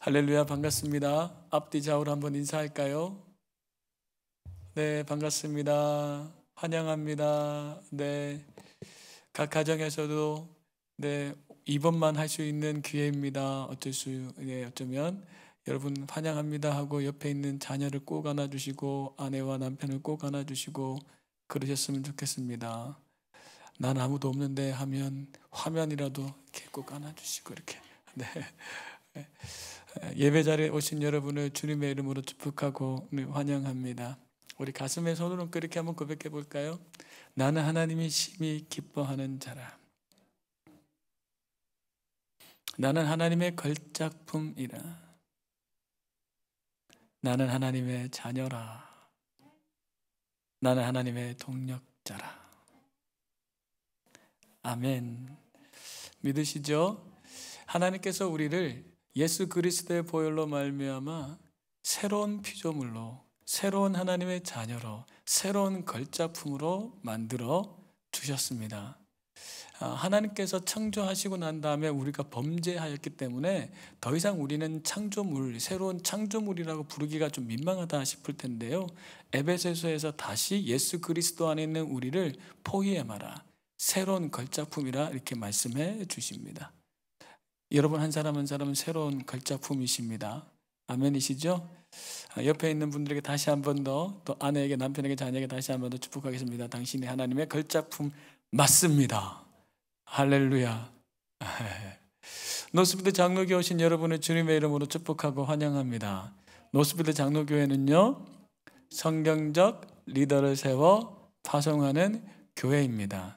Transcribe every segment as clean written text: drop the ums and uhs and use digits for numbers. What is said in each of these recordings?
할렐루야, 반갑습니다. 앞뒤 좌우로 한번 인사할까요? 네, 반갑습니다. 환영합니다. 네, 각 가정에서도 네, 이번만 할 수 있는 기회입니다. 어쩌면 여러분 환영합니다 하고 옆에 있는 자녀를 꼭 안아주시고 아내와 남편을 꼭 안아주시고 그러셨으면 좋겠습니다. 난 아무도 없는데 하면 화면이라도 이렇게 꼭 안아주시고 이렇게. 네. 예배 자리에 오신 여러분을 주님의 이름으로 축복하고 환영합니다. 우리 가슴에 손을 얹고 이렇게 한번 고백해 볼까요? 나는 하나님이 심히 기뻐하는 자라. 나는 하나님의 걸작품이라. 나는 하나님의 자녀라. 나는 하나님의 동력자라. 아멘. 믿으시죠? 하나님께서 우리를 예수 그리스도의 보혈로 말미암아 새로운 피조물로, 새로운 하나님의 자녀로, 새로운 걸작품으로 만들어 주셨습니다. 하나님께서 창조하시고 난 다음에 우리가 범죄하였기 때문에 더 이상 우리는 창조물, 새로운 창조물이라고 부르기가 좀 민망하다 싶을 텐데요. 에베소서에서 다시 예수 그리스도 안에 있는 우리를 포이에마라, 새로운 걸작품이라 이렇게 말씀해 주십니다. 여러분 한 사람 한 사람은 새로운 걸작품이십니다. 아멘이시죠? 옆에 있는 분들에게 다시 한 번 더, 또 아내에게, 남편에게, 자녀에게 다시 한 번 더 축복하겠습니다. 당신이 하나님의 걸작품 맞습니다. 할렐루야. 노스필드 장로교회 오신 여러분을 주님의 이름으로 축복하고 환영합니다. 노스필드 장로교회는요, 성경적 리더를 세워 파송하는 교회입니다.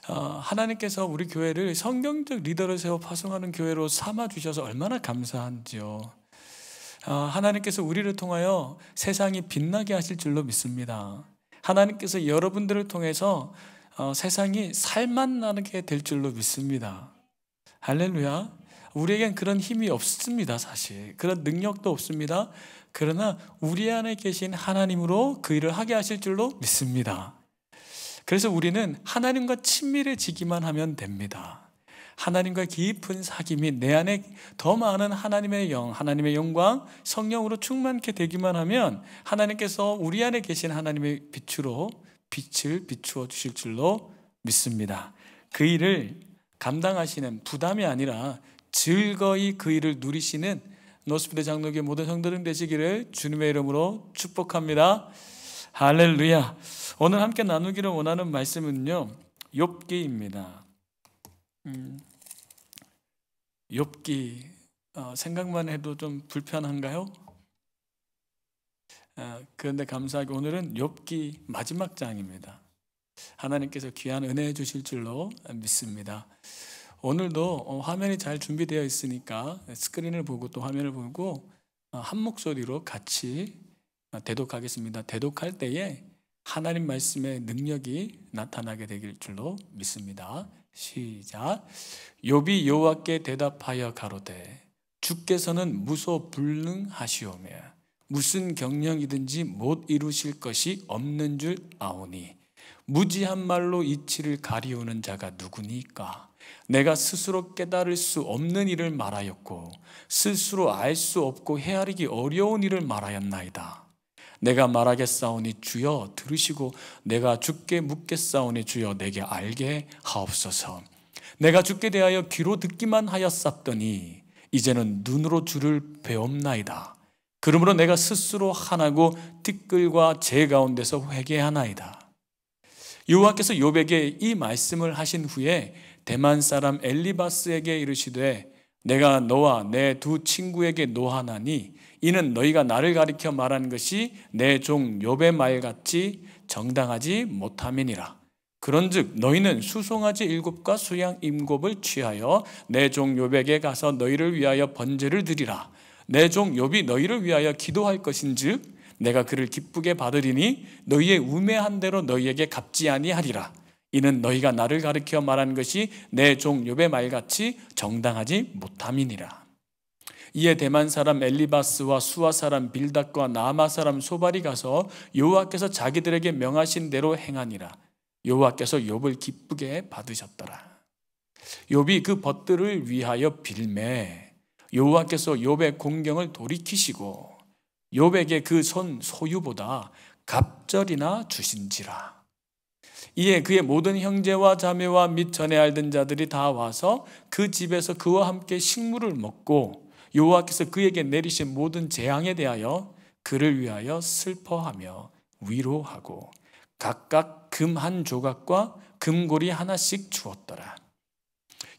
하나님께서 우리 교회를 성경적 리더를 세워 파송하는 교회로 삼아주셔서 얼마나 감사한지요. 하나님께서 우리를 통하여 세상이 빛나게 하실 줄로 믿습니다. 하나님께서 여러분들을 통해서 세상이 살맛나게 될 줄로 믿습니다. 할렐루야. 우리에겐 그런 힘이 없습니다. 사실 그런 능력도 없습니다. 그러나 우리 안에 계신 하나님으로 그 일을 하게 하실 줄로 믿습니다. 그래서 우리는 하나님과 친밀해지기만 하면 됩니다. 하나님과 깊은 사귐이 내 안에 더 많은 하나님의 영, 하나님의 영광, 성령으로 충만케 되기만 하면 하나님께서 우리 안에 계신 하나님의 빛으로 빛을 비추어 주실 줄로 믿습니다. 그 일을 감당하시는, 부담이 아니라 즐거이 그 일을 누리시는 노스필드 장로교회 모든 성도들 되시기를 주님의 이름으로 축복합니다. 할렐루야. 오늘 함께 나누기를 원하는 말씀은요, 욥기입니다. 욥기 생각만 해도 좀 불편한가요? 그런데 감사하게 오늘은 욥기 마지막 장입니다. 하나님께서 귀한 은혜 주실 줄로 믿습니다. 오늘도 화면이 잘 준비되어 있으니까 스크린을 보고 또 화면을 보고 한 목소리로 같이 대독하겠습니다. 대독할 때에 하나님 말씀의 능력이 나타나게 되길 줄로 믿습니다. 시작. 욥이 여호와께 대답하여 가로되 주께서는 무소불능하시오며 무슨 경영이든지 못 이루실 것이 없는 줄 아오니 무지한 말로 이치를 가리우는 자가 누구니까? 내가 스스로 깨달을 수 없는 일을 말하였고 스스로 알 수 없고 헤아리기 어려운 일을 말하였나이다. 내가 말하겠사오니 주여 들으시고 내가 주께 묻겠사오니 주여 내게 알게 하옵소서. 내가 주께 대하여 귀로 듣기만 하였었더니 이제는 눈으로 주를 배옵나이다. 그러므로 내가 스스로 하나고 티끌과 재 가운데서 회개하나이다. 여호와께서 욥에게 이 말씀을 하신 후에 대만 사람 엘리바스에게 이르시되 내가 너와 내 두 친구에게 노하나니 이는 너희가 나를 가리켜 말한 것이 내 종 욥의 말같이 정당하지 못함이니라. 그런즉 너희는 수송아지 7과 수양 7을 취하여 내 종 욥에게 가서 너희를 위하여 번제를 드리라. 내 종 욥이 너희를 위하여 기도할 것인즉 내가 그를 기쁘게 받으리니 너희의 우매한 대로 너희에게 갚지 아니하리라. 이는 너희가 나를 가리켜 말한 것이 내 종 욥의 말같이 정당하지 못함이니라. 이에 대만 사람 엘리바스와 수아 사람 빌닷과 나아마 사람 소발이 가서 여호와께서 자기들에게 명하신 대로 행하니라. 여호와께서 욥을 기쁘게 받으셨더라. 욥이 그 벗들을 위하여 빌매 여호와께서 욥의 공경을 돌이키시고 욥에게 그 손 소유보다 갑절이나 주신지라. 이에 그의 모든 형제와 자매와 및 전에 알던 자들이 다 와서 그 집에서 그와 함께 식물을 먹고 여호와께서 그에게 내리신 모든 재앙에 대하여 그를 위하여 슬퍼하며 위로하고 각각 금 한 조각과 금고리 하나씩 주었더라.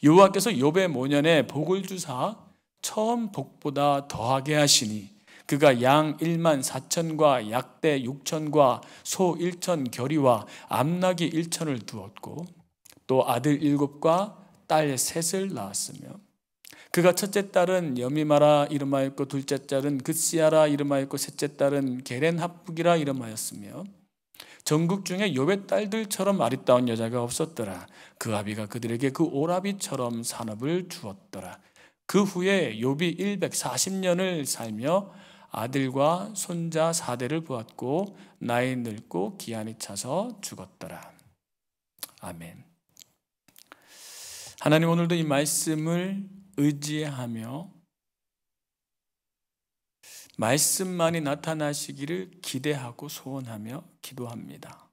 여호와께서 욥의 모년에 복을 주사 처음 복보다 더하게 하시니 그가 양 1만 4천과 약대 6천과 소 1천 겨리와 암나귀 1천을 두었고 또 아들 7과 딸 3을 낳았으며 그가 첫째 딸은 여미마라 이름하였고 둘째 딸은 그시아라 이름하였고 셋째 딸은 게렌합북이라 이름하였으며 전국 중에 욥의 딸들처럼 아리따운 여자가 없었더라. 그 아비가 그들에게 그 오라비처럼 산업을 주었더라. 그 후에 욥이 140년을 살며 아들과 손자 4대를 보았고 나이 늙고 기한이 차서 죽었더라. 아멘. 하나님, 오늘도 이 말씀을 의지하며 말씀만이 나타나시기를 기대하고 소원하며 기도합니다.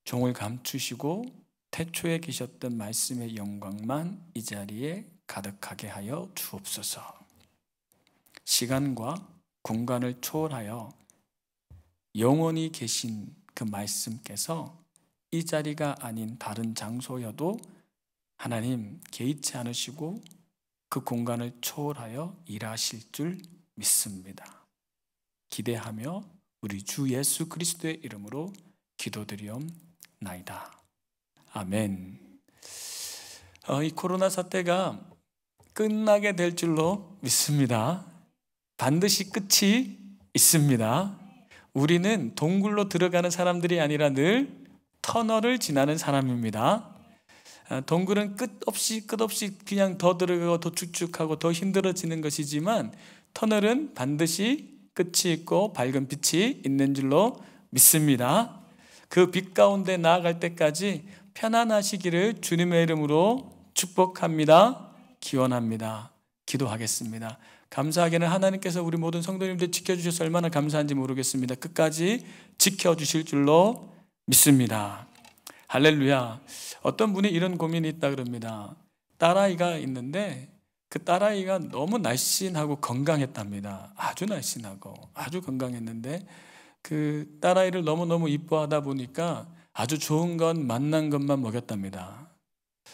종을 감추시고 태초에 계셨던 말씀의 영광만 이 자리에 가득하게 하여 주옵소서. 시간과 공간을 초월하여 영원히 계신 그 말씀께서 이 자리가 아닌 다른 장소여도 하나님 개의치 않으시고 그 공간을 초월하여 일하실 줄 믿습니다. 기대하며 우리 주 예수 그리스도의 이름으로 기도드리옵나이다. 아멘. 이 코로나 사태가 끝나게 될 줄로 믿습니다. 반드시 끝이 있습니다. 우리는 동굴로 들어가는 사람들이 아니라 늘 터널을 지나는 사람입니다. 동굴은 끝없이 그냥 더 들어가고 더 축축하고 더 힘들어지는 것이지만 터널은 반드시 끝이 있고 밝은 빛이 있는 줄로 믿습니다. 그 빛 가운데 나아갈 때까지 편안하시기를 주님의 이름으로 축복합니다. 기원합니다. 기도하겠습니다. 감사하게는 하나님께서 우리 모든 성도님들 지켜주셔서 얼마나 감사한지 모르겠습니다. 끝까지 지켜주실 줄로 믿습니다. 할렐루야. 어떤 분이 이런 고민이 있다 그럽니다. 딸아이가 있는데 그 딸아이가 너무 날씬하고 건강했답니다. 아주 날씬하고 아주 건강했는데 그 딸아이를 너무너무 이뻐하다 보니까 아주 좋은 건 맛난 것만 먹였답니다.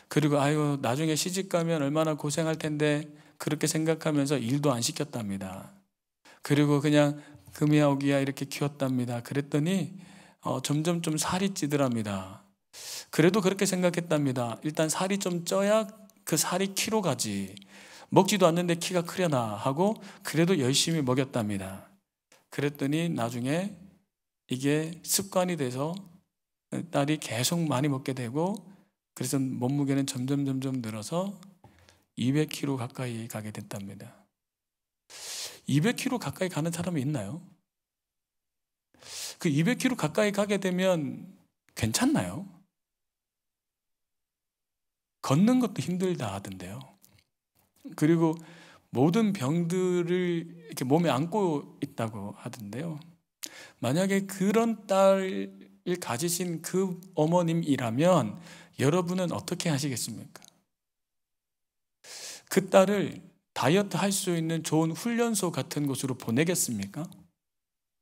그리고 아유 나중에 시집가면 얼마나 고생할 텐데 그렇게 생각하면서 일도 안 시켰답니다. 그리고 그냥 금이야 오기야 이렇게 키웠답니다. 그랬더니 점점 좀 살이 찌더랍니다. 그래도 그렇게 생각했답니다. 일단 살이 좀 쪄야 그 살이 키로 가지. 먹지도 않는데 키가 크려나 하고 그래도 열심히 먹였답니다. 그랬더니 나중에 이게 습관이 돼서 딸이 계속 많이 먹게 되고 그래서 몸무게는 점점 늘어서 200kg 가까이 가게 됐답니다. 200kg 가까이 가는 사람이 있나요? 그 200kg 가까이 가게 되면 괜찮나요? 걷는 것도 힘들다 하던데요. 그리고 모든 병들을 이렇게 몸에 안고 있다고 하던데요. 만약에 그런 딸을 가지신 그 어머님이라면 여러분은 어떻게 하시겠습니까? 그 딸을 다이어트 할 수 있는 좋은 훈련소 같은 곳으로 보내겠습니까?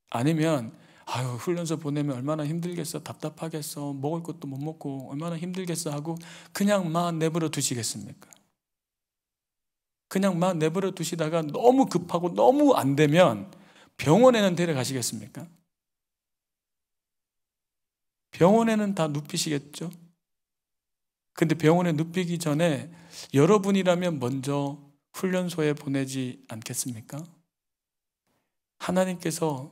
아니면 아유 훈련소 보내면 얼마나 힘들겠어, 답답하겠어, 먹을 것도 못 먹고 얼마나 힘들겠어 하고 그냥 막 내버려 두시겠습니까? 그냥 막 내버려 두시다가 너무 급하고 너무 안 되면 병원에는 데려가시겠습니까? 병원에는 다 눕히시겠죠? 근데 병원에 눕히기 전에 여러분이라면 먼저 훈련소에 보내지 않겠습니까? 하나님께서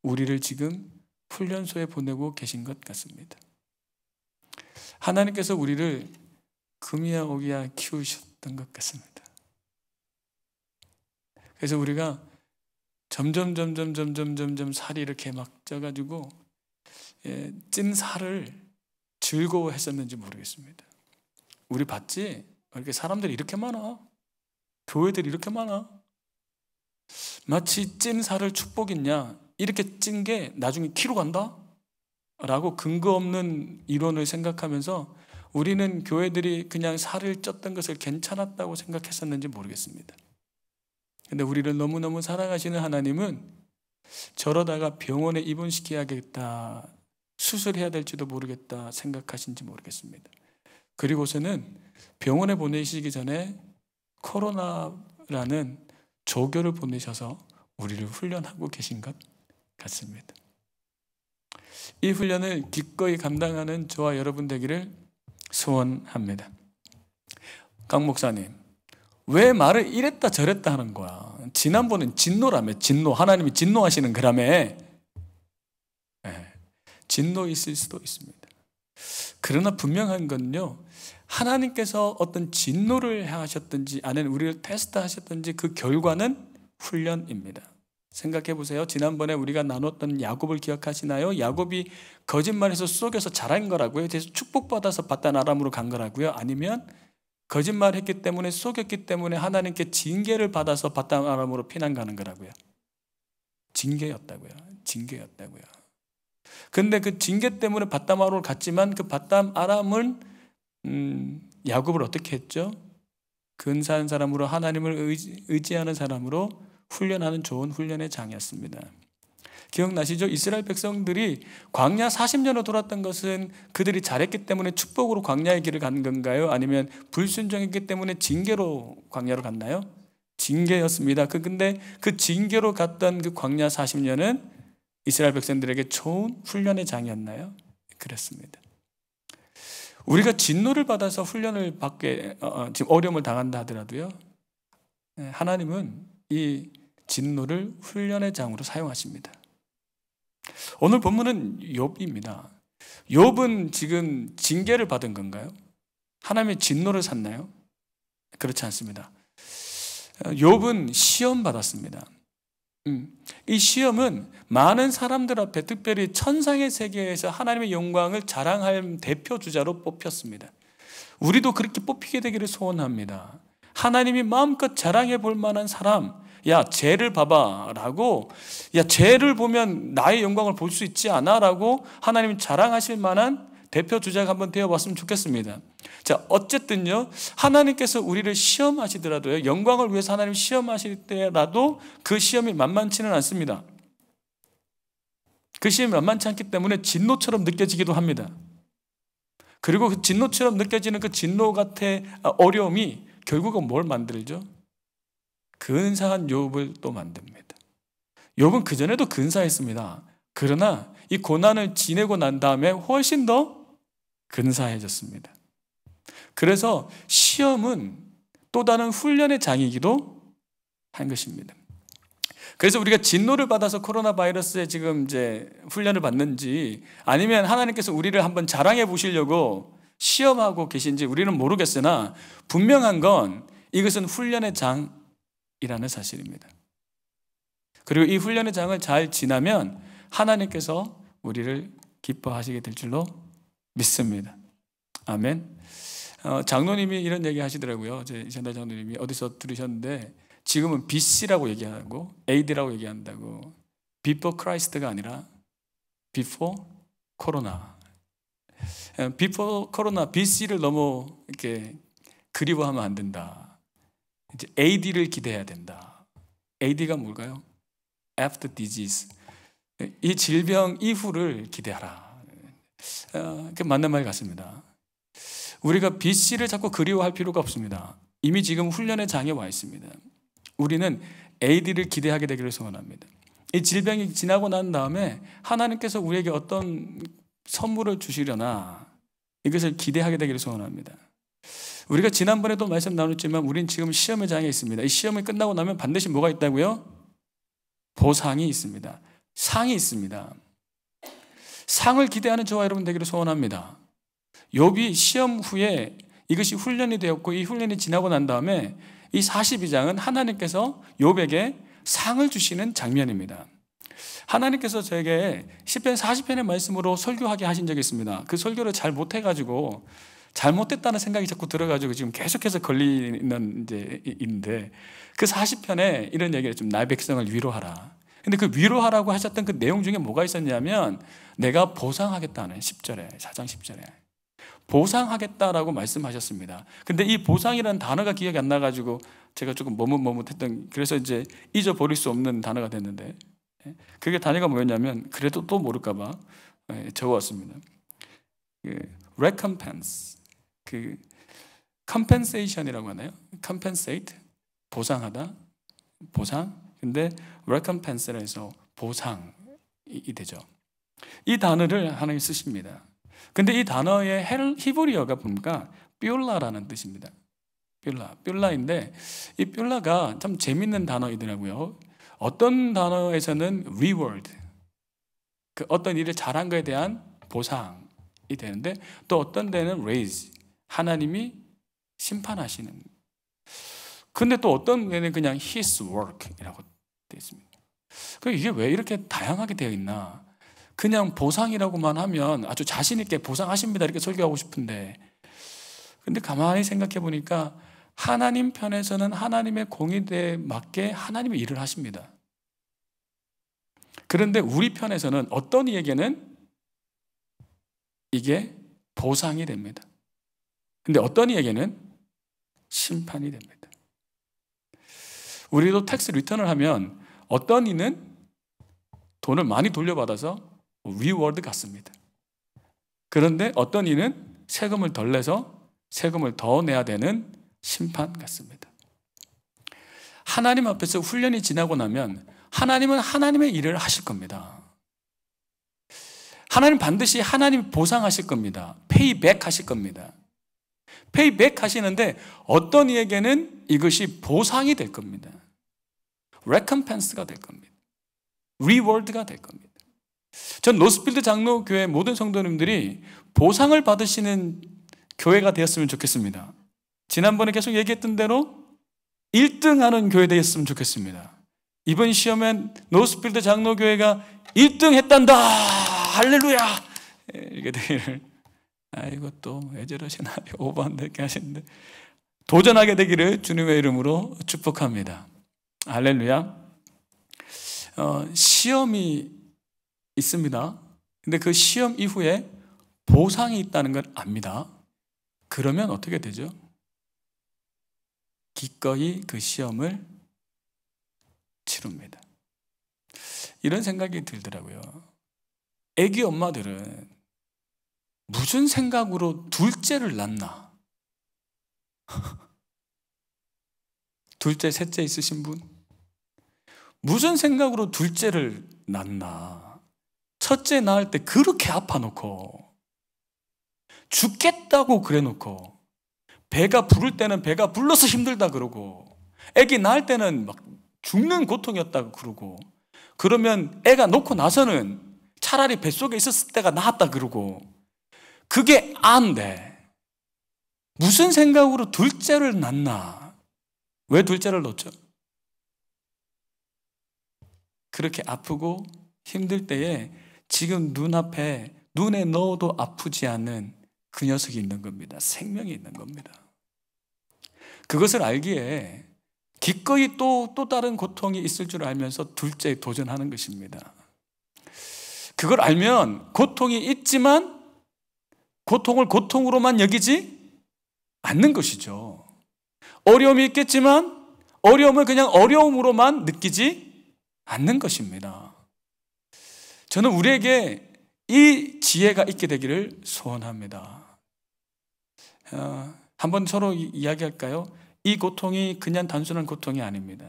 우리를 지금 훈련소에 보내고 계신 것 같습니다. 하나님께서 우리를 금이야 오기야 키우셨던 것 같습니다. 그래서 우리가 점점 살이 이렇게 막 쪄가지고 찐 살을 즐거워했었는지 모르겠습니다. 우리 봤지? 이렇게 사람들이 이렇게 많아. 교회들이 이렇게 많아. 마치 찐 살을 축복이냐, 이렇게 찐 게 나중에 키로 간다? 라고 근거 없는 이론을 생각하면서 우리는 교회들이 그냥 살을 쪘던 것을 괜찮았다고 생각했었는지 모르겠습니다. 근데 우리를 너무너무 사랑하시는 하나님은 저러다가 병원에 입원시켜야겠다, 수술해야 될지도 모르겠다 생각하신지 모르겠습니다. 그리고서는 병원에 보내시기 전에 코로나라는 조교를 보내셔서 우리를 훈련하고 계신 것 같습니다. 이 훈련을 기꺼이 감당하는 저와 여러분 되기를 소원합니다. 강 목사님, 왜 말을 이랬다 저랬다 하는 거야? 지난번엔 진노라며. 진노, 하나님이 진노하시는 거라며. 진노 있을 수도 있습니다. 그러나 분명한 건요, 하나님께서 어떤 진노를 행하셨든지 아니면 우리를 테스트하셨든지 그 결과는 훈련입니다. 생각해 보세요. 지난번에 우리가 나눴던 야곱을 기억하시나요? 야곱이 거짓말해서 속여서 잘한 거라고요? 그래서 축복받아서 바단 아람으로 간 거라고요? 아니면 거짓말했기 때문에, 속였기 때문에 하나님께 징계를 받아서 바단 아람으로 피난 가는 거라고요? 징계였다고요. 징계였다고요. 근데 그 징계 때문에 바단 아람으로 갔지만 그 바단 아람은 야곱을 어떻게 했죠? 근사한 사람으로, 하나님을 의지하는 사람으로 훈련하는 좋은 훈련의 장이었습니다. 기억나시죠? 이스라엘 백성들이 광야 40년을 돌았던 것은 그들이 잘했기 때문에 축복으로 광야의 길을 간 건가요? 아니면 불순종했기 때문에 징계로 광야로 갔나요? 징계였습니다. 근데 그 징계로 갔던 그 광야 40년은 이스라엘 백성들에게 좋은 훈련의 장이었나요? 그렇습니다. 우리가 진노를 받아서 훈련을 받게 지금 어려움을 당한다 하더라도요, 하나님은 이 진노를 훈련의 장으로 사용하십니다. 오늘 본문은 욥입니다. 욥은 지금 징계를 받은 건가요? 하나님의 진노를 샀나요? 그렇지 않습니다. 욥은 시험 받았습니다. 이 시험은 많은 사람들 앞에, 특별히 천상의 세계에서 하나님의 영광을 자랑할 대표 주자로 뽑혔습니다. 우리도 그렇게 뽑히게 되기를 소원합니다. 하나님이 마음껏 자랑해 볼 만한 사람, 야, 쟤를 봐봐 라고, 야, 쟤를 보면 나의 영광을 볼 수 있지 않아? 라고 하나님이 자랑하실 만한 대표 주자가 한번 되어봤으면 좋겠습니다. 자, 어쨌든요, 하나님께서 우리를 시험하시더라도요, 영광을 위해서 하나님 시험하실 때라도 그 시험이 만만치는 않습니다. 그 시험이 만만치 않기 때문에 진노처럼 느껴지기도 합니다. 그리고 그 진노처럼 느껴지는 그 진노 같은 어려움이 결국은 뭘 만들죠? 근사한 욥을 또 만듭니다. 욥은 그전에도 근사했습니다. 그러나 이 고난을 지내고 난 다음에 훨씬 더 근사해졌습니다. 그래서 시험은 또 다른 훈련의 장이기도 한 것입니다. 그래서 우리가 진노를 받아서 코로나 바이러스에 지금 이제 훈련을 받는지, 아니면 하나님께서 우리를 한번 자랑해 보시려고 시험하고 계신지 우리는 모르겠으나 분명한 건 이것은 훈련의 장이라는 사실입니다. 그리고 이 훈련의 장을 잘 지나면 하나님께서 우리를 기뻐하시게 될 줄로 믿습니다. 아멘. 장로님이 이런 얘기 하시더라고요. 이찬달 장로님이 어디서 들으셨는데, 지금은 BC라고 얘기하고 AD라고 얘기한다고. Before Christ가 아니라 Before Corona. Before Corona, BC를 너무 이렇게 그리워하면 안 된다. 이제 AD를 기대해야 된다. AD가 뭘까요? After disease. 이 질병 이후를 기대하라. 그 맞는 말 같습니다. 우리가 BC를 자꾸 그리워할 필요가 없습니다. 이미 지금 훈련의 장에 와 있습니다. 우리는 AD를 기대하게 되기를 소원합니다. 이 질병이 지나고 난 다음에 하나님께서 우리에게 어떤 선물을 주시려나, 이것을 기대하게 되기를 소원합니다. 우리가 지난번에도 말씀 나눴지만 우리는 지금 시험의 장에 있습니다. 이 시험이 끝나고 나면 반드시 뭐가 있다고요? 보상이 있습니다. 상이 있습니다. 상을 기대하는 저와 여러분 되기를 소원합니다. 욥이 시험 후에 이것이 훈련이 되었고, 이 훈련이 지나고 난 다음에 이 42장은 하나님께서 욥에게 상을 주시는 장면입니다. 하나님께서 저에게 시편 40편의 말씀으로 설교하게 하신 적이 있습니다. 그 설교를 잘 못해가지고 잘못됐다는 생각이 자꾸 들어가지고 지금 계속해서 걸리는 이제 있는데, 그 40편에 이런 얘기를 좀 나의 백성을 위로하라. 근데 그 위로하라고 하셨던 그 내용 중에 뭐가 있었냐면, 내가 보상하겠다는 10절에, 4장 10절에 보상하겠다라고 말씀하셨습니다. 근데 이 보상이라는 단어가 기억이 안 나가지고 제가 조금 머뭇머뭇했던, 그래서 이제 잊어버릴 수 없는 단어가 됐는데, 그게 단어가 뭐였냐면, 그래도 또 모를까봐 적어왔습니다. recompense, compensation이라고 하나요? compensate, 보상하다, 보상. 근데 recompense라 해서 보상이 되죠. 이 단어를 하나님 쓰십니다. 근데 이 단어의 히브리어가 뭡니까? 뷸라라는 뜻입니다. 뷸라인데, 이 뷸라가 참 재밌는 단어이더라고요. 어떤 단어에서는 reward, 그 어떤 일을 잘한 것에 대한 보상이 되는데, 또 어떤 데는 raise, 하나님이 심판하시는. 근데 또 어떤 데는 그냥 his work이라고 되어 있습니다. 이게 왜 이렇게 다양하게 되어 있나? 그냥 보상이라고만 하면 아주 자신 있게 보상하십니다 이렇게 설교하고 싶은데, 근데 가만히 생각해 보니까 하나님 편에서는 하나님의 공의대에 맞게 하나님의 일을 하십니다. 그런데 우리 편에서는 어떤 이에게는 이게 보상이 됩니다. 근데 어떤 이에게는 심판이 됩니다. 우리도 텍스 리턴을 하면 어떤 이는 돈을 많이 돌려받아서 리워드 같습니다. 그런데 어떤 이는 세금을 덜 내서 세금을 더 내야 되는 심판 같습니다. 하나님 앞에서 훈련이 지나고 나면 하나님은 하나님의 일을 하실 겁니다. 하나님 반드시 하나님 보상하실 겁니다. 페이백 하실 겁니다. 페이백 하시는데 어떤 이에게는 이것이 보상이 될 겁니다. recompense가 될 겁니다. reward가 될 겁니다. 전 노스필드 장로교회 모든 성도님들이 보상을 받으시는 교회가 되었으면 좋겠습니다. 지난번에 계속 얘기했던 대로 1등하는 교회 되었으면 좋겠습니다. 이번 시험엔 노스필드 장로교회가 1등 했단다, 할렐루야, 이렇게 되기를. 아이고 또 왜 저러시나, 오버한다게 하시는데, 도전하게 되기를 주님의 이름으로 축복합니다. 할렐루야. 시험이 있습니다. 근데 그 시험 이후에 보상이 있다는 걸 압니다. 그러면 어떻게 되죠? 기꺼이 그 시험을 치릅니다. 이런 생각이 들더라고요. 애기 엄마들은 무슨 생각으로 둘째를 낳나? 둘째, 셋째 있으신 분? 무슨 생각으로 둘째를 낳나? 첫째 낳을 때 그렇게 아파놓고, 죽겠다고 그래놓고, 배가 부를 때는 배가 불러서 힘들다 그러고, 애기 낳을 때는 막 죽는 고통이었다고 그러고, 그러면 애가 놓고 나서는 차라리 뱃속에 있었을 때가 나았다 그러고, 그게 안돼. 무슨 생각으로 둘째를 낳나? 왜 둘째를 놓죠? 그렇게 아프고 힘들 때에 지금 눈앞에 눈에 넣어도 아프지 않는 그 녀석이 있는 겁니다. 생명이 있는 겁니다. 그것을 알기에 기꺼이 또 다른 고통이 있을 줄 알면서 둘째에 도전하는 것입니다. 그걸 알면 고통이 있지만 고통을 고통으로만 여기지 않는 것이죠. 어려움이 있겠지만 어려움을 그냥 어려움으로만 느끼지 않는 것입니다. 저는 우리에게 이 지혜가 있게 되기를 소원합니다. 한번 서로 이야기할까요? 이 고통이 그냥 단순한 고통이 아닙니다.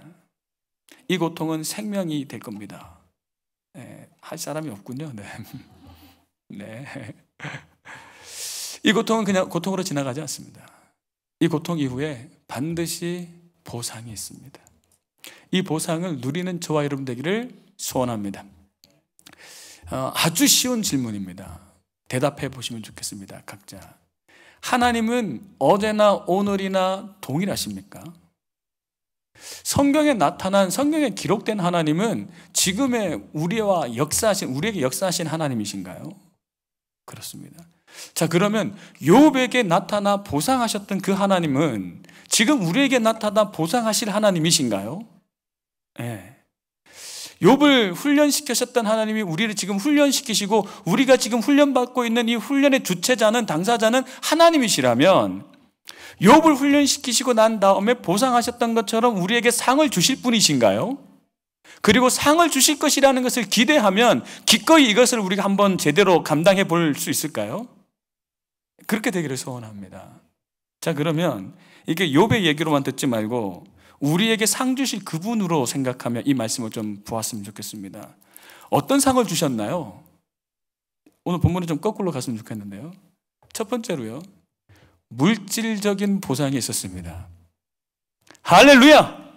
이 고통은 생명이 될 겁니다. 할 사람이 없군요. 네. 네. 이 고통은 그냥 고통으로 지나가지 않습니다. 이 고통 이후에 반드시 보상이 있습니다. 이 보상을 누리는 저와 여러분 되기를 소원합니다. 아주 쉬운 질문입니다. 대답해 보시면 좋겠습니다. 각자. 하나님은 어제나 오늘이나 동일하십니까? 성경에 나타난, 성경에 기록된 하나님은 지금의 우리에게 역사하신 하나님이신가요? 그렇습니다. 자, 그러면 욥에게 나타나 보상하셨던 그 하나님은 지금 우리에게 나타나 보상하실 하나님이신가요? 네. 욥을 훈련시키셨던 하나님이 우리를 지금 훈련시키시고 우리가 지금 훈련받고 있는 이 훈련의 주체자는, 당사자는 하나님이시라면 욥을 훈련시키시고 난 다음에 보상하셨던 것처럼 우리에게 상을 주실 분이신가요? 그리고 상을 주실 것이라는 것을 기대하면 기꺼이 이것을 우리가 한번 제대로 감당해 볼 수 있을까요? 그렇게 되기를 소원합니다. 자, 그러면 이게 욥의 얘기로만 듣지 말고 우리에게 상 주실 그분으로 생각하며 이 말씀을 좀 보았으면 좋겠습니다. 어떤 상을 주셨나요? 오늘 본문은 좀 거꾸로 갔으면 좋겠는데요. 첫 번째로요, 물질적인 보상이 있었습니다. 할렐루야!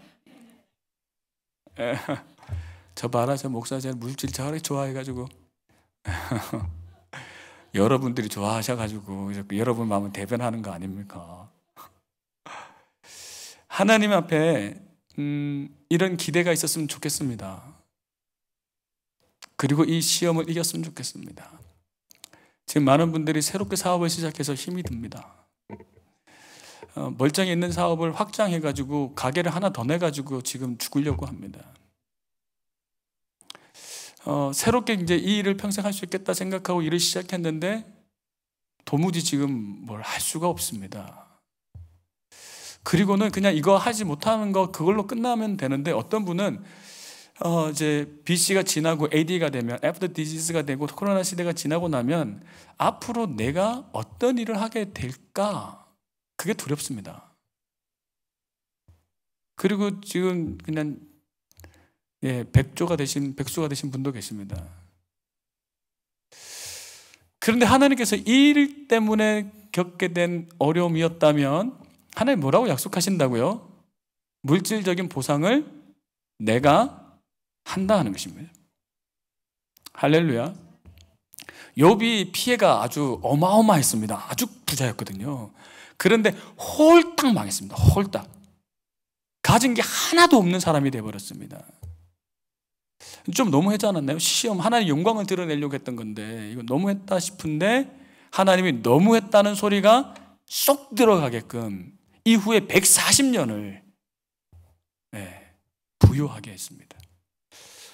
저 봐라, 저 목사 제 물질 저렇게 좋아해가지고 여러분들이 좋아하셔가지고 여러분 마음을 대변하는 거 아닙니까? 하나님 앞에 이런 기대가 있었으면 좋겠습니다. 그리고 이 시험을 이겼으면 좋겠습니다. 지금 많은 분들이 새롭게 사업을 시작해서 힘이 듭니다. 멀쩡히 있는 사업을 확장해가지고 가게를 하나 더 내가지고 지금 죽으려고 합니다. 새롭게 이제 이 일을 평생 할 수 있겠다 생각하고 일을 시작했는데 도무지 지금 뭘 할 수가 없습니다. 그리고는 그냥 이거 하지 못하는 거 그걸로 끝나면 되는데 어떤 분은 이제 BC가 지나고 AD가 되면 After Disease가 되고 코로나 시대가 지나고 나면 앞으로 내가 어떤 일을 하게 될까? 그게 두렵습니다. 그리고 지금 그냥 백수가 되신 분도 계십니다. 그런데 하나님께서 이 일 때문에 겪게 된 어려움이었다면 하나님 뭐라고 약속하신다고요? 물질적인 보상을 내가 한다 하는 것입니다. 할렐루야. 욥이 피해가 아주 어마어마했습니다. 아주 부자였거든요. 그런데 홀딱 망했습니다. 홀딱. 가진 게 하나도 없는 사람이 되어버렸습니다. 좀 너무하지 않았나요? 시험, 하나님 영광을 드러내려고 했던 건데 이거 너무했다 싶은데 하나님이 너무했다는 소리가 쏙 들어가게끔 이후에 140년을 부유하게 했습니다.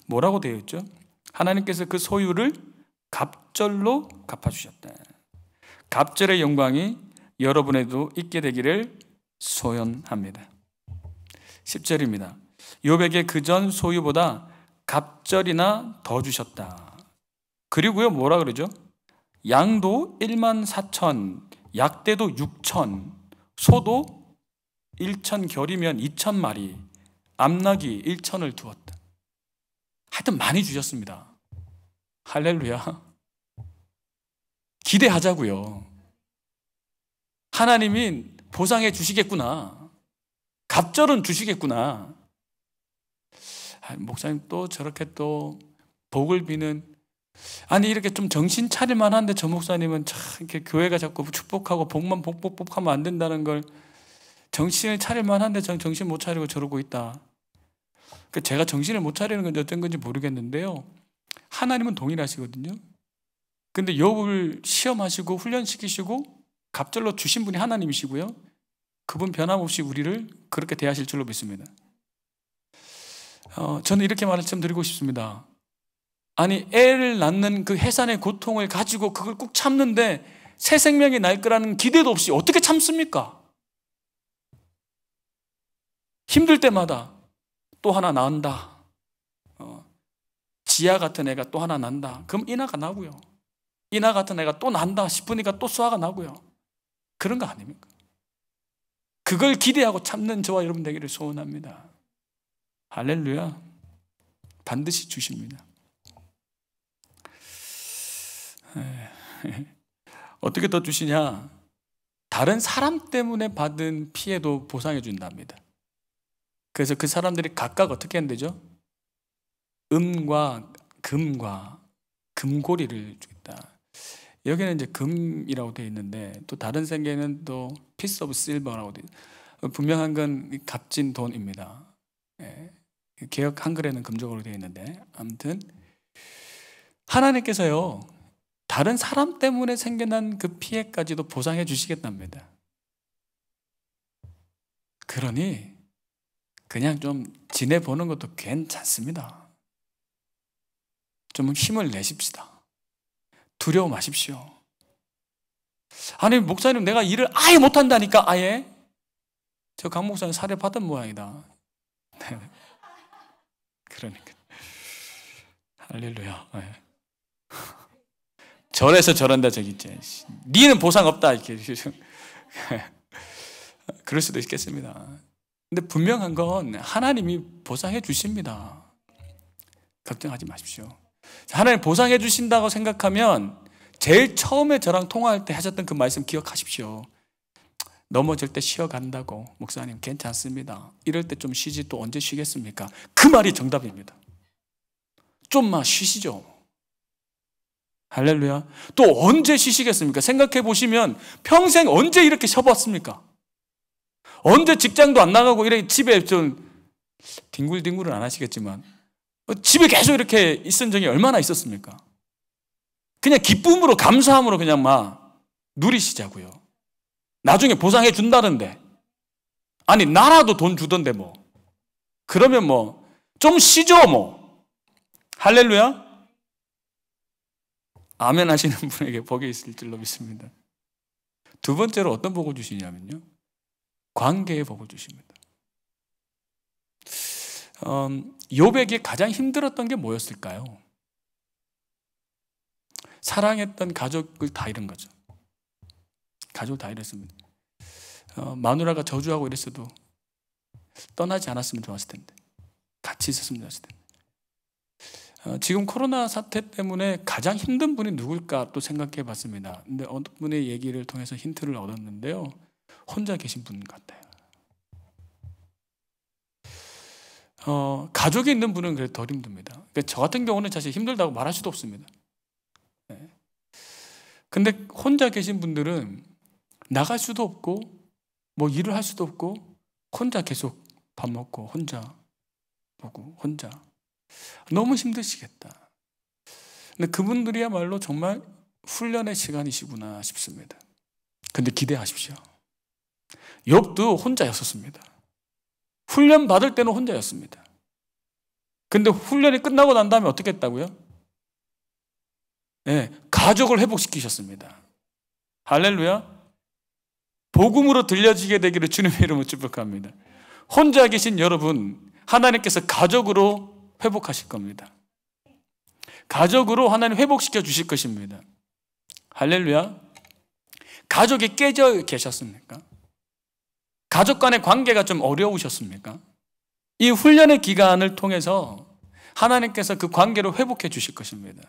뭐라고 되어 있죠? 하나님께서 그 소유를 갑절로 갚아주셨다. 갑절의 영광이 여러분에도 있게 되기를 소원합니다. 10절입니다. 욥에게 그전 소유보다 갑절이나 더 주셨다. 그리고요, 뭐라 그러죠? 양도 1만 4천, 약대도 6천, 소도 1천 결이면 2천 마리, 암낙이 1천을 두었다. 하여튼 많이 주셨습니다. 할렐루야. 기대하자고요. 하나님이 보상해 주시겠구나. 갑절은 주시겠구나. 목사님 또 저렇게 또 복을 비는, 아니 이렇게 좀 정신 차릴만 한데 저 목사님은 참 이렇게 교회가 자꾸 축복하고 복만 복하면 안 된다는 걸 정신을 차릴만 한데 전 정신 못 차리고 저러고 있다. 제가 정신을 못 차리는 건지 어떤 건지 모르겠는데요, 하나님은 동일하시거든요. 근데 욥을 시험하시고 훈련시키시고 갑절로 주신 분이 하나님이시고요, 그분 변함없이 우리를 그렇게 대하실 줄로 믿습니다. 저는 이렇게 말씀드리고 싶습니다. 아니 애를 낳는 그 해산의 고통을 가지고 그걸 꾹 참는데 새 생명이 날 거라는 기대도 없이 어떻게 참습니까? 힘들 때마다 또 하나 낳는다. 지아 같은 애가 또 하나 난다. 그럼 이나가 나고요. 이나 같은 애가 또 난다 싶으니까 또 수아가 나고요. 그런 거 아닙니까? 그걸 기대하고 참는 저와 여러분 되기를 소원합니다. 할렐루야. 반드시 주십니다. 어떻게 더 주시냐? 다른 사람 때문에 받은 피해도 보상해 준답니다. 그래서 그 사람들이 각각 어떻게 한대죠? 금과 금고리를 주겠다. 여기는 이제 금이라고 되어 있는데 또 다른 생계는 또 piece of silver라고 되어 있어요. 분명한 건 값진 돈입니다. 개역 한글에는 금적으로 되어 있는데 아무튼 하나님께서요, 다른 사람 때문에 생겨난 그 피해까지도 보상해 주시겠답니다. 그러니 그냥 좀 지내보는 것도 괜찮습니다. 좀 힘을 내십시다. 두려워 마십시오. 아니 목사님 내가 일을 아예 못한다니까. 아예? 저 강 목사님 살해 받은 모양이다. 네. 그러니까 할렐루야. 네. 저래서 저런다 저기 있지. 니는 보상 없다 이렇게. 그럴 수도 있겠습니다. 근데 분명한 건 하나님이 보상해 주십니다. 걱정하지 마십시오. 하나님 보상해 주신다고 생각하면 제일 처음에 저랑 통화할 때 하셨던 그 말씀 기억하십시오. 넘어질 때 쉬어간다고. 목사님 괜찮습니다. 이럴 때 좀 쉬지 또 언제 쉬겠습니까? 그 말이 정답입니다. 좀만 쉬시죠. 할렐루야. 또 언제 쉬시겠습니까? 생각해 보시면 평생 언제 이렇게 쉬어봤습니까? 언제 직장도 안 나가고 이렇게 집에 좀 뒹굴뒹굴은 안 하시겠지만 집에 계속 이렇게 있은 적이 얼마나 있었습니까? 그냥 기쁨으로 감사함으로 그냥 막 누리시자고요. 나중에 보상해 준다는데. 아니 나라도 돈 주던데 뭐. 그러면 뭐 좀 쉬죠 뭐. 할렐루야. 아멘 하시는 분에게 복이 있을 줄로 믿습니다. 두 번째로 어떤 복을 주시냐면요, 관계의 복을 주십니다. 욥에게 가장 힘들었던 게 뭐였을까요? 사랑했던 가족을 다 잃은 거죠. 가족을 다 잃었습니다. 마누라가 저주하고 이랬어도 떠나지 않았으면 좋았을 텐데, 같이 있었으면 좋았을 텐데. 지금 코로나 사태 때문에 가장 힘든 분이 누굴까 또 생각해 봤습니다. 근데 어느 분의 얘기를 통해서 힌트를 얻었는데요, 혼자 계신 분 같아요. 가족이 있는 분은 그래도 덜 힘듭니다. 그러니까 저 같은 경우는 사실 힘들다고 말할 수도 없습니다. 네. 근데 혼자 계신 분들은 나갈 수도 없고 뭐 일을 할 수도 없고 혼자 계속 밥 먹고 혼자 보고 혼자 너무 힘드시겠다. 근데 그분들이야말로 정말 훈련의 시간이시구나 싶습니다. 근데 기대하십시오. 욥도 혼자였었습니다. 훈련 받을 때는 혼자였습니다. 근데 훈련이 끝나고 난 다음에 어떻게 했다고요? 네, 가족을 회복시키셨습니다. 할렐루야. 복음으로 들려지게 되기를 주님의 이름으로 축복합니다. 혼자 계신 여러분, 하나님께서 가족으로 회복하실 겁니다. 가족으로 하나님 회복시켜 주실 것입니다. 할렐루야. 가족이 깨져 계셨습니까? 가족 간의 관계가 좀 어려우셨습니까? 이 훈련의 기간을 통해서 하나님께서 그 관계를 회복해 주실 것입니다.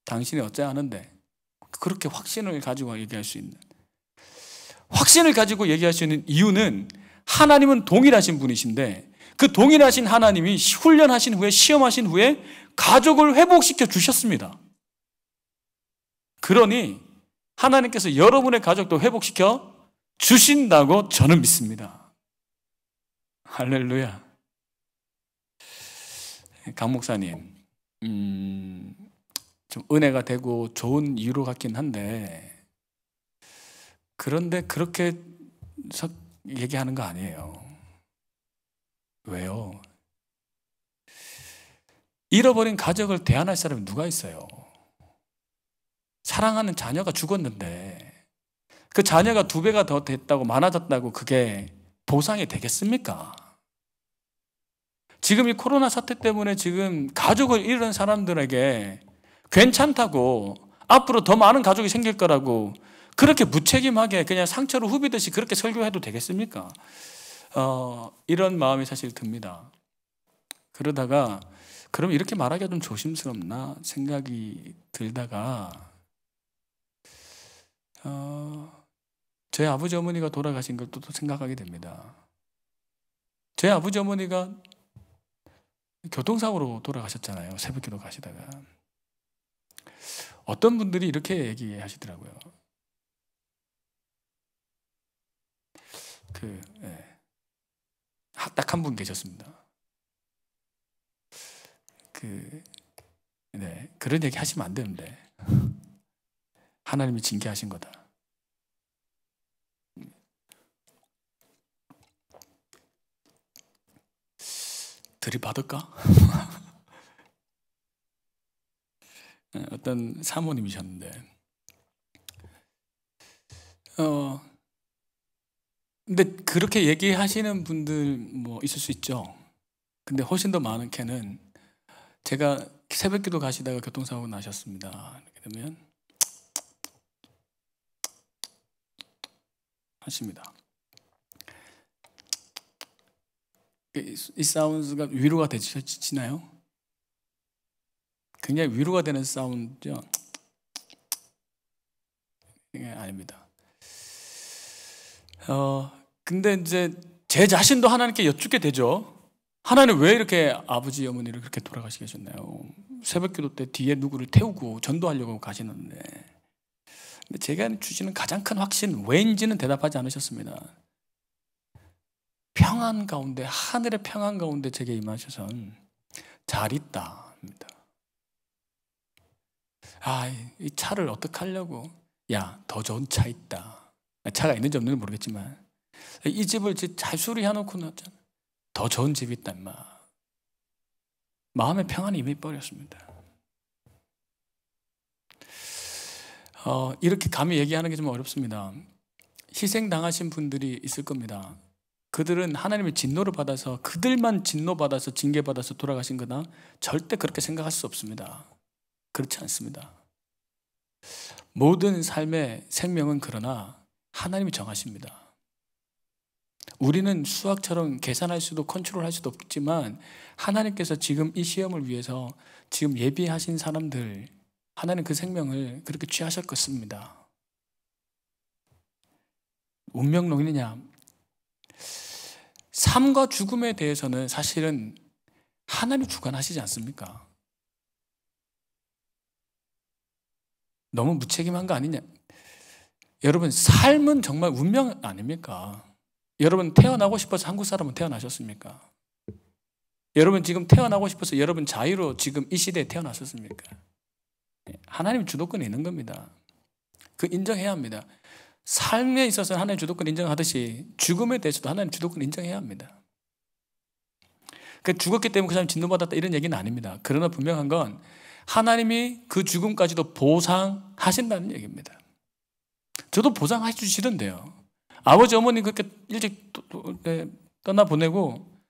당신이 어찌하는데 그렇게 확신을 가지고 얘기할 수 있는, 확신을 가지고 얘기할 수 있는 이유는 하나님은 동일하신 분이신데 그 동일하신 하나님이 훈련하신 후에, 시험하신 후에 가족을 회복시켜 주셨습니다. 그러니 하나님께서 여러분의 가족도 회복시켜 주신다고 저는 믿습니다. 할렐루야. 강 목사님, 좀 은혜가 되고 좋은 이유로 같긴 한데, 그런데 그렇게 얘기하는 거 아니에요. 왜요? 잃어버린 가족을 대안할 사람이 누가 있어요? 사랑하는 자녀가 죽었는데 그 자녀가 2배가 더 됐다고, 많아졌다고 그게 보상이 되겠습니까? 지금 이 코로나 사태 때문에 지금 가족을 잃은 사람들에게 괜찮다고, 앞으로 더 많은 가족이 생길 거라고 그렇게 무책임하게 그냥 상처를 후비듯이 그렇게 설교해도 되겠습니까? 이런 마음이 사실 듭니다. 그러다가 그럼 이렇게 말하기가 좀 조심스럽나 생각이 들다가 제 아버지 어머니가 돌아가신 걸 또 생각하게 됩니다. 제 아버지 어머니가 교통사고로 돌아가셨잖아요. 새벽기도 가시다가. 어떤 분들이 이렇게 얘기하시더라고요. 딱 한 분 계셨습니다. 네, 그런 얘기 하시면 안 되는데. 하나님이 징계하신 거다. 들이받을까? 어떤 사모님이셨는데, 근데 그렇게 얘기하시는 분들 뭐 있을 수 있죠. 근데 훨씬 더 많은 캐는, 제가 새벽기도 가시다가 교통사고 나셨습니다. 이렇게 되면 하십니다. 이 사운드가 위로가 되시나요? 굉장히 위로가 되는 사운드죠. 아닙니다. 근데 이제 제 자신도 하나님께 여쭙게 되죠. 하나님 왜 이렇게 아버지 어머니를 그렇게 돌아가시게 하셨나요? 새벽기도 때 뒤에 누구를 태우고 전도하려고 가시는데, 근데 제가 주시는 가장 큰 확신 왜인지는 대답하지 않으셨습니다. 평안 가운데, 하늘의 평안 가운데 제게 임하셔선 잘 있다 합니다. 이 차를 어떻게 하려고? 야, 더 좋은 차 있다. 차가 있는지 없는지 모르겠지만 이 집을 잘 수리해놓고 놨잖아. 더 좋은 집이 있다 임마. 마음의 평안이 임해버렸습니다. 이렇게 감히 얘기하는 게 좀 어렵습니다. 희생당하신 분들이 있을 겁니다. 그들은 하나님의 진노를 받아서, 그들만 진노받아서 징계받아서 돌아가신 거다? 절대 그렇게 생각할 수 없습니다. 그렇지 않습니다. 모든 삶의 생명은 그러나 하나님이 정하십니다. 우리는 수학처럼 계산할 수도 컨트롤할 수도 없지만, 하나님께서 지금 이 시험을 위해서 지금 예비하신 사람들, 하나님 그 생명을 그렇게 취하셨겠습니다. 운명론이냐? 삶과 죽음에 대해서는 사실은 하나님이 주관하시지 않습니까? 너무 무책임한 거 아니냐? 여러분, 삶은 정말 운명 아닙니까? 여러분 태어나고 싶어서 한국 사람은 태어나셨습니까? 여러분 지금 태어나고 싶어서 여러분 자유로 지금 이 시대에 태어나셨습니까? 하나님 주도권이 있는 겁니다. 그 인정해야 합니다. 삶에 있어서 하나님 주도권 인정하듯이 죽음에 대해서도 하나님 주도권 인정해야 합니다. 그러니까 죽었기 때문에 그 사람이 진노받았다 이런 얘기는 아닙니다. 그러나 분명한 건 하나님이 그 죽음까지도 보상하신다는 얘기입니다. 저도 보상해 주시던데요. 아버지 어머니 그렇게 일찍 떠나보내고,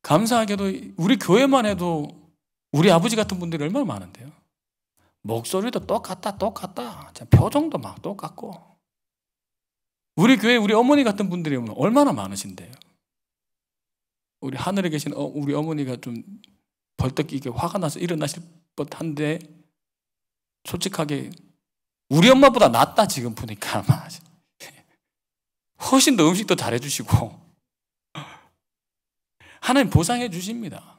감사하게도 우리 교회만 해도 우리 아버지 같은 분들이 얼마나 많은데요. 목소리도 똑같다. 표정도 막 똑같고. 우리 교회 우리 어머니 같은 분들이 얼마나 많으신데요. 우리 하늘에 계신 우리 어머니가 좀 벌떡 이게 화가 나서 일어나실 법한데, 솔직하게 우리 엄마보다 낫다 지금 보니까. 훨씬 더 음식도 잘해주시고 하나님 보상해 주십니다.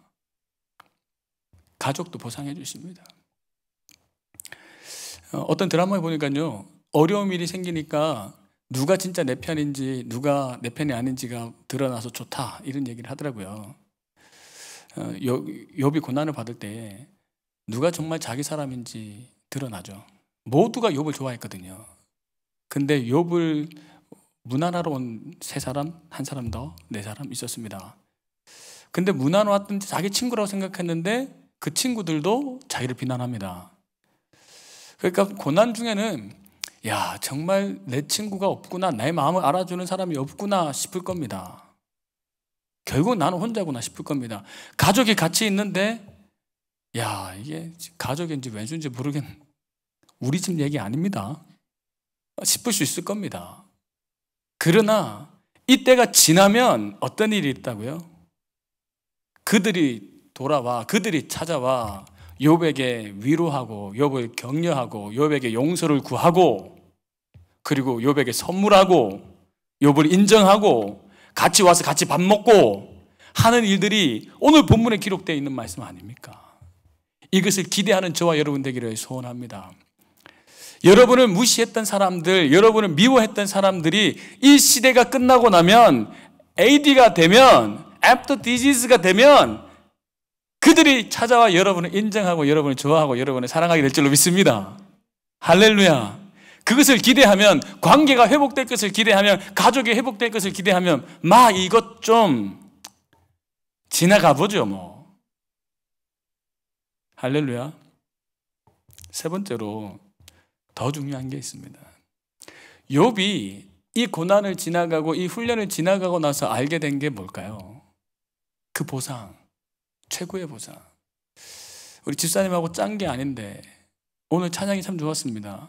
가족도 보상해 주십니다. 어떤 드라마에 보니까요, 어려운 일이 생기니까 누가 진짜 내 편인지 누가 내 편이 아닌지가 드러나서 좋다 이런 얘기를 하더라고요. 욥이 고난을 받을 때 누가 정말 자기 사람인지 드러나죠. 모두가 욥을 좋아했거든요. 근데 욥을 문안하러 온 세 사람, 한 사람 더, 네 사람 있었습니다. 근데 문안하러 왔던 자기 친구라고 생각했는데 그 친구들도 자기를 비난합니다. 그러니까 고난 중에는 야, 정말 내 친구가 없구나, 나의 마음을 알아주는 사람이 없구나 싶을 겁니다. 결국 나는 혼자구나 싶을 겁니다. 가족이 같이 있는데 야, 이게 가족인지 왼수인지 모르겠네, 우리 집 얘기 아닙니다 싶을 수 있을 겁니다. 그러나 이때가 지나면 어떤 일이 있다고요? 그들이 돌아와, 그들이 찾아와 욥에게 위로하고 욥을 격려하고 욥에게 용서를 구하고, 그리고 욥에게 선물하고 욥을 인정하고 같이 와서 같이 밥 먹고 하는 일들이 오늘 본문에 기록되어 있는 말씀 아닙니까? 이것을 기대하는 저와 여러분 되기를 소원합니다. 여러분을 무시했던 사람들, 여러분을 미워했던 사람들이 이 시대가 끝나고 나면, AD가 되면, after disease가 되면 그들이 찾아와 여러분을 인정하고 여러분을 좋아하고 여러분을 사랑하게 될 줄로 믿습니다. 할렐루야. 그것을 기대하면, 관계가 회복될 것을 기대하면, 가족이 회복될 것을 기대하면 이것 좀 지나가 보죠 뭐. 할렐루야. 세 번째로 더 중요한 게 있습니다. 욥이 이 고난을 지나가고 이 훈련을 지나가고 나서 알게 된 게 뭘까요? 그 보상, 최고의 보상. 우리 집사님하고 짠 게 아닌데 오늘 찬양이 참 좋았습니다.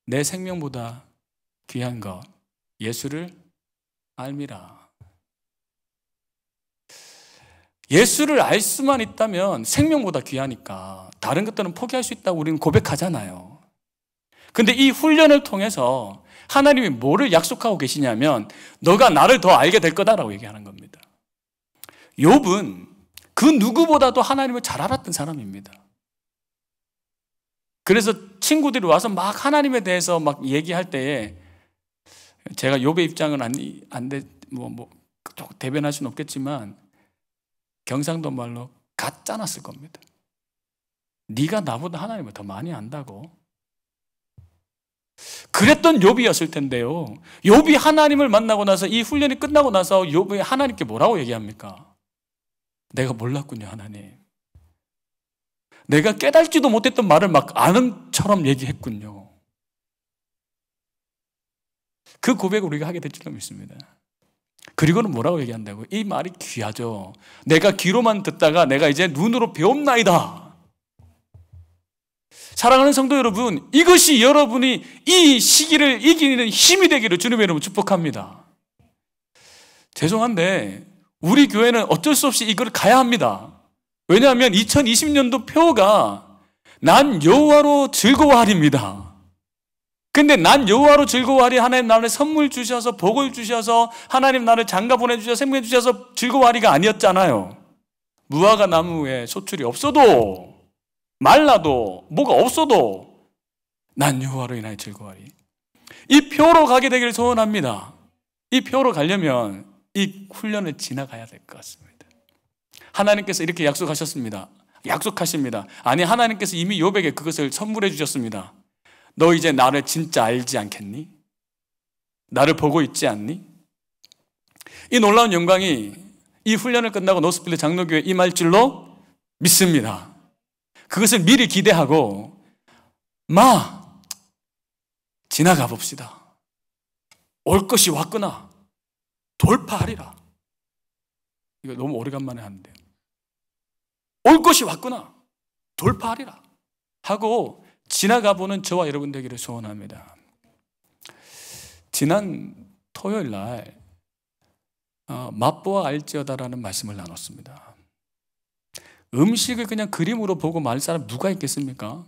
내 생명보다 귀한 것 예수를 알미라. 예수를 알 수만 있다면 생명보다 귀하니까 다른 것들은 포기할 수 있다고 우리는 고백하잖아요. 근데 이 훈련을 통해서 하나님이 뭐를 약속하고 계시냐면 너가 나를 더 알게 될 거다라고 얘기하는 겁니다. 욥은 그 누구보다도 하나님을 잘 알았던 사람입니다. 그래서 친구들이 와서 막 하나님에 대해서 막 얘기할 때에 제가 욥의 입장은 대변할 수는 없겠지만 경상도 말로 갓 짜놨을 겁니다. 네가 나보다 하나님을 더 많이 안다고. 그랬던 욥이었을 텐데요. 욥이 하나님을 만나고 나서 이 훈련이 끝나고 나서 욥이 하나님께 뭐라고 얘기합니까? 내가 몰랐군요, 하나님. 내가 깨달지도 못했던 말을 막 아는 처럼 얘기했군요. 그 고백을 우리가 하게 될 줄로 믿습니다. 그리고는 뭐라고 얘기한다고? 이 말이 귀하죠. 내가 귀로만 듣다가 내가 이제 눈으로 배움나이다. 사랑하는 성도 여러분, 이것이 여러분이 이 시기를 이기는 힘이 되기를 주님의 이름으로 축복합니다. 죄송한데 우리 교회는 어쩔 수 없이 이걸 가야 합니다. 왜냐하면 2020년도 표가 난 여호와로 즐거워하리입니다. 근데 난 여호와로 즐거워하리, 하나님 나를 선물 주셔서 복을 주셔서 하나님 나를 장가 보내주셔서 생명해 주셔서 즐거워하리가 아니었잖아요. 무화과 나무에 소출이 없어도 말라도 뭐가 없어도 난 여호와로 인하여 즐거워하리. 이 표로 가게 되기를 소원합니다. 이 표로 가려면 이 훈련을 지나가야 될 것 같습니다. 하나님께서 이렇게 약속하셨습니다. 약속하십니다. 아니, 하나님께서 이미 욥에게 그것을 선물해 주셨습니다. 너 이제 나를 진짜 알지 않겠니? 나를 보고 있지 않니? 이 놀라운 영광이 이 훈련을 끝나고 노스필드 장로교회에 임할 줄로 믿습니다. 그것을 미리 기대하고 지나가 봅시다. 올 것이 왔구나. 돌파하리라. 이거 너무 오래간만에 하는데요. 올 것이 왔구나. 돌파하리라 하고 지나가 보는 저와 여러분 되기를 소원합니다. 지난 토요일 날 맛보아 알지어다라는 말씀을 나눴습니다. 음식을 그냥 그림으로 보고 말 사람 누가 있겠습니까?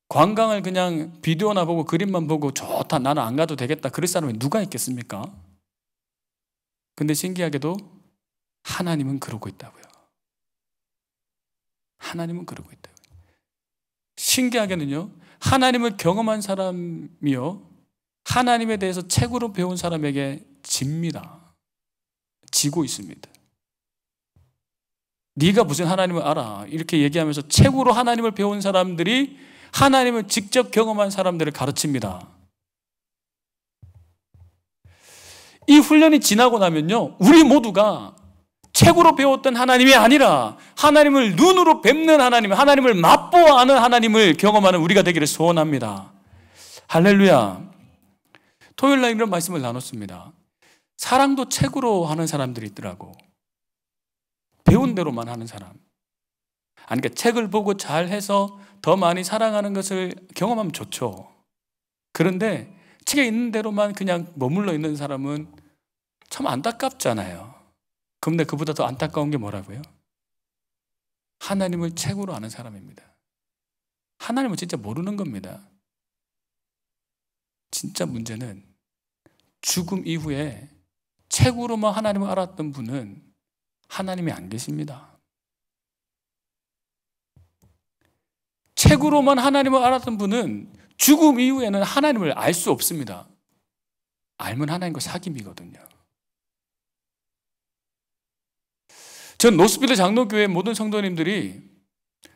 관광을 그냥 비디오나 보고 그림만 보고 좋다, 나는 안 가도 되겠다, 그럴 사람이 누가 있겠습니까? 근데 신기하게도 하나님은 그러고 있다고요. 하나님은 그러고 있다고요. 신기하게는요, 하나님을 경험한 사람이요, 하나님에 대해서 책으로 배운 사람에게 집니다. 지고 있습니다. 네가 무슨 하나님을 알아? 이렇게 얘기하면서 책으로 하나님을 배운 사람들이 하나님을 직접 경험한 사람들을 가르칩니다. 이 훈련이 지나고 나면요, 우리 모두가 책으로 배웠던 하나님이 아니라 하나님을 눈으로 뵙는 하나님, 하나님을 맛보아 아는 하나님을 경험하는 우리가 되기를 소원합니다. 할렐루야. 토요일 날 이런 말씀을 나눴습니다. 사랑도 책으로 하는 사람들이 있더라고. 배운 대로만 하는 사람. 그러니까 책을 보고 잘해서 더 많이 사랑하는 것을 경험하면 좋죠. 그런데 책에 있는 대로만 그냥 머물러 있는 사람은 참 안타깝잖아요. 그런데 그보다 더 안타까운 게 뭐라고요? 하나님을 책으로 아는 사람입니다. 하나님을 진짜 모르는 겁니다. 진짜 문제는 죽음 이후에 책으로만 하나님을 알았던 분은 하나님이 안 계십니다. 책으로만 하나님을 알았던 분은 죽음 이후에는 하나님을 알 수 없습니다. 알면 하나님과 사귐이거든요. 전 노스필드 장로교회 모든 성도님들이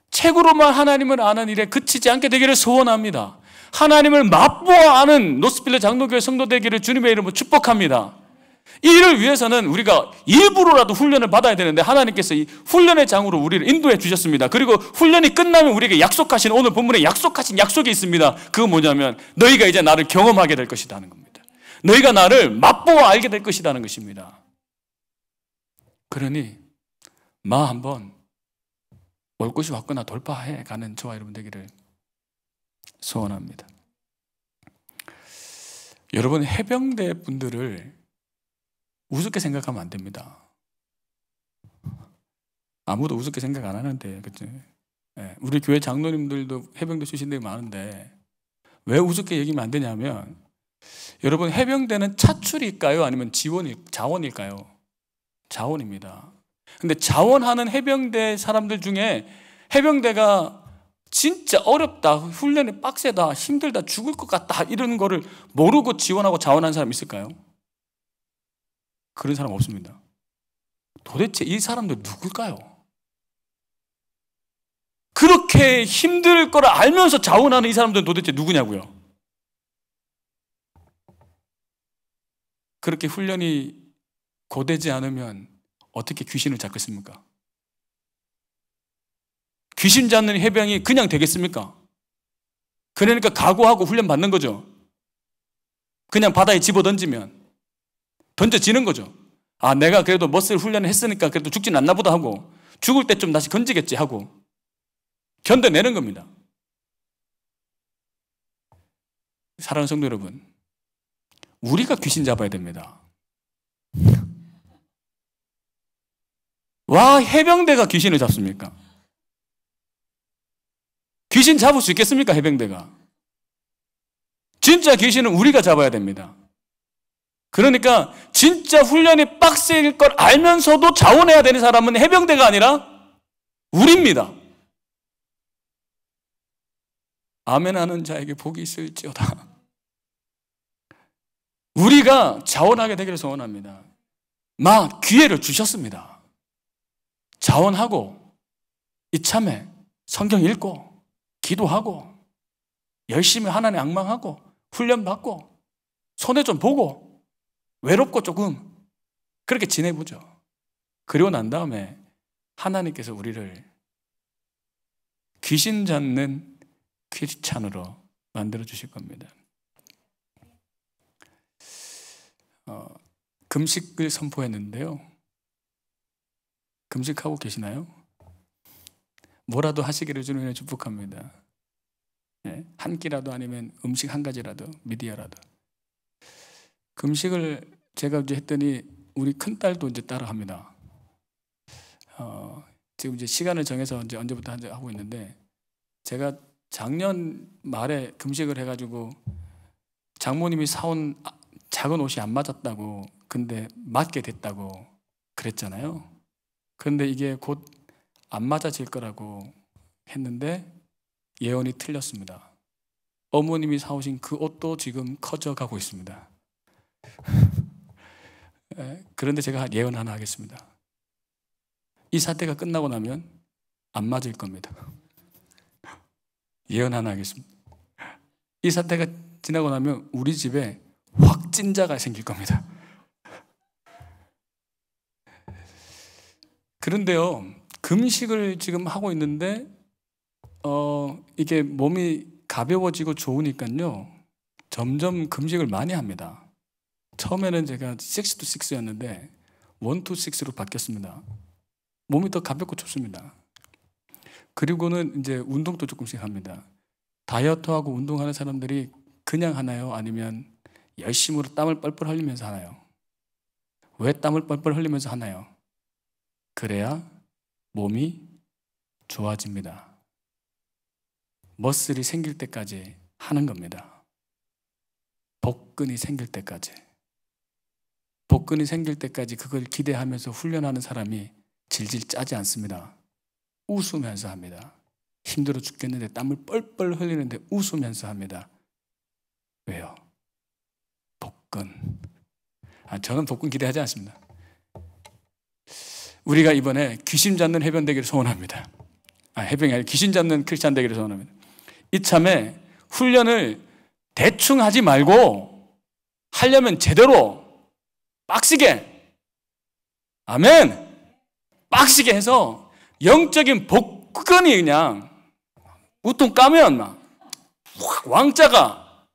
책으로만 하나님을 아는 일에 그치지 않게 되기를 소원합니다. 하나님을 맛보아 아는 노스필드 장로교회 성도 되기를 주님의 이름으로 축복합니다. 이 일을 위해서는 우리가 일부러라도 훈련을 받아야 되는데 하나님께서 이 훈련의 장으로 우리를 인도해 주셨습니다. 그리고 훈련이 끝나면 우리에게 약속하신, 오늘 본문에 약속하신 약속이 있습니다. 그건 뭐냐면 너희가 이제 나를 경험하게 될 것이다 하는 겁니다. 너희가 나를 맛보아 알게 될 것이라는 것입니다. 그러니 한번 올 것이 왔거나 돌파해 가는 저와 여러분 되기를 소원합니다. 여러분, 해병대 분들을 우습게 생각하면 안 됩니다. 아무도 우습게 생각 안 하는데, 그치? 네, 우리 교회 장로님들도 해병대 출신들이 많은데 왜 우습게 얘기하면 안 되냐면, 여러분, 해병대는 차출일까요? 아니면 자원일까요? 자원입니다. 근데 자원하는 해병대 사람들 중에 해병대가 진짜 어렵다, 훈련이 빡세다, 힘들다, 죽을 것 같다 이런 거를 모르고 지원하고 자원하는 사람 있을까요? 그런 사람 없습니다. 도대체 이 사람들 누굴까요? 그렇게 힘들 거를 알면서 자원하는 이 사람들은 도대체 누구냐고요? 그렇게 훈련이 고되지 않으면 어떻게 귀신을 잡겠습니까? 귀신 잡는 해병이 그냥 되겠습니까? 그러니까 각오하고 훈련 받는 거죠. 그냥 바다에 집어던지면 던져지는 거죠. 아, 내가 그래도 머슬 훈련을 했으니까 그래도 죽진 않나 보다 하고, 죽을 때 좀 다시 건지겠지 하고 견뎌내는 겁니다. 사랑하는 성도 여러분, 우리가 귀신 잡아야 됩니다. 와, 해병대가 귀신을 잡습니까? 귀신 잡을 수 있겠습니까, 해병대가? 진짜 귀신은 우리가 잡아야 됩니다. 그러니까 진짜 훈련이 빡셀 걸 알면서도 자원해야 되는 사람은 해병대가 아니라 우리입니다. 아멘하는 자에게 복이 있을지어다. 우리가 자원하게 되기를 소원합니다. 기회를 주셨습니다. 자원하고 이참에 성경 읽고 기도하고 열심히 하나님 앙망하고 훈련받고 손해 좀 보고 외롭고 조금 그렇게 지내보죠. 그리고 난 다음에 하나님께서 우리를 귀신 잡는 크리스찬으로 만들어 주실 겁니다. 금식을 선포했는데요. 금식하고 계시나요? 뭐라도 하시기를 주님의 축복합니다. 네, 한 끼라도 아니면 음식 한 가지라도, 미디어라도. 금식을 제가 이제 했더니 우리 큰 딸도 이제 따라 합니다. 지금 이제 시간을 정해서 이제 언제부터 하고 있는데, 제가 작년 말에 금식을 해가지고 장모님이 사온 작은 옷이 안 맞았다고, 근데 맞게 됐다고 그랬잖아요. 그런데 이게 곧 안 맞아질 거라고 했는데 예언이 틀렸습니다. 어머님이 사오신 그 옷도 지금 커져가고 있습니다. 그런데 제가 예언 하나 하겠습니다. 이 사태가 끝나고 나면 안 맞을 겁니다. 예언 하나 하겠습니다. 이 사태가 지나고 나면 우리 집에 확진자가 생길 겁니다. 그런데요, 금식을 지금 하고 있는데 이게 몸이 가벼워지고 좋으니까요 점점 금식을 많이 합니다. 처음에는 제가 6 to 6였는데 1 to 6로 바뀌었습니다. 몸이 더 가볍고 좋습니다. 그리고는 이제 운동도 조금씩 합니다. 다이어트하고 운동하는 사람들이 그냥 하나요? 아니면 열심으로 땀을 뻘뻘 흘리면서 하나요? 왜 땀을 뻘뻘 흘리면서 하나요? 그래야 몸이 좋아집니다. 머슬이 생길 때까지 하는 겁니다. 복근이 생길 때까지. 복근이 생길 때까지 그걸 기대하면서 훈련하는 사람이 질질 짜지 않습니다. 웃으면서 합니다. 힘들어 죽겠는데 땀을 뻘뻘 흘리는데 웃으면서 합니다. 왜요? 복근. 저는 복근 기대하지 않습니다. 우리가 이번에 귀신 잡는 해변 되기를 소원합니다. 해변이 아니라 귀신 잡는 크리스찬 되기를 소원합니다. 이참에 훈련을 대충 하지 말고 하려면 제대로 빡시게, 아멘, 빡시게 해서 영적인 복근이 그냥 우통 까면 막 왕자가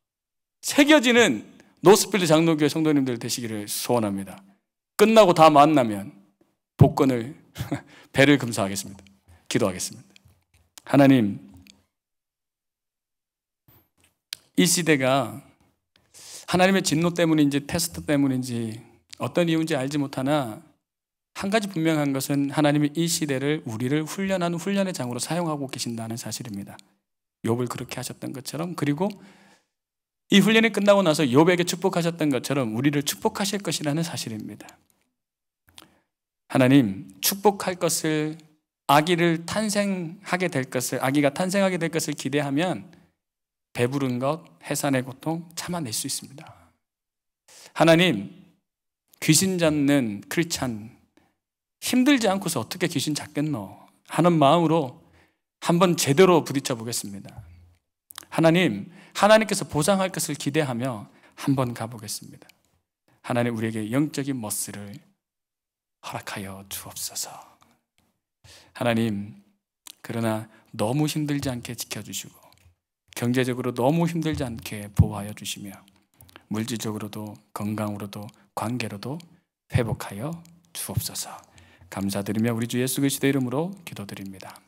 새겨지는 노스필드 장로교회 성도님들 되시기를 소원합니다. 끝나고 다 만나면 복권을 배를 금사하겠습니다. 기도하겠습니다. 하나님, 이 시대가 하나님의 진노 때문인지 테스트 때문인지 어떤 이유인지 알지 못하나 한 가지 분명한 것은 하나님이 이 시대를 우리를 훈련하는 훈련의 장으로 사용하고 계신다는 사실입니다. 욥을 그렇게 하셨던 것처럼, 그리고 이 훈련이 끝나고 나서 욥에게 축복하셨던 것처럼 우리를 축복하실 것이라는 사실입니다. 하나님, 축복할 것을, 아기가 탄생하게 될 것을 기대하면 배부른 것, 해산의 고통 참아낼 수 있습니다. 하나님, 귀신 잡는 크리스찬 힘들지 않고서 어떻게 귀신 잡겠노 하는 마음으로 한번 제대로 부딪혀 보겠습니다. 하나님, 하나님께서 보상할 것을 기대하며 한번 가보겠습니다. 하나님, 우리에게 영적인 머슬을 허락하여 주옵소서. 하나님, 그러나 너무 힘들지 않게 지켜주시고 경제적으로 너무 힘들지 않게 보호하여 주시며 물질적으로도 건강으로도 관계로도 회복하여 주옵소서. 감사드리며 우리 주 예수 그리스도의 이름으로 기도드립니다.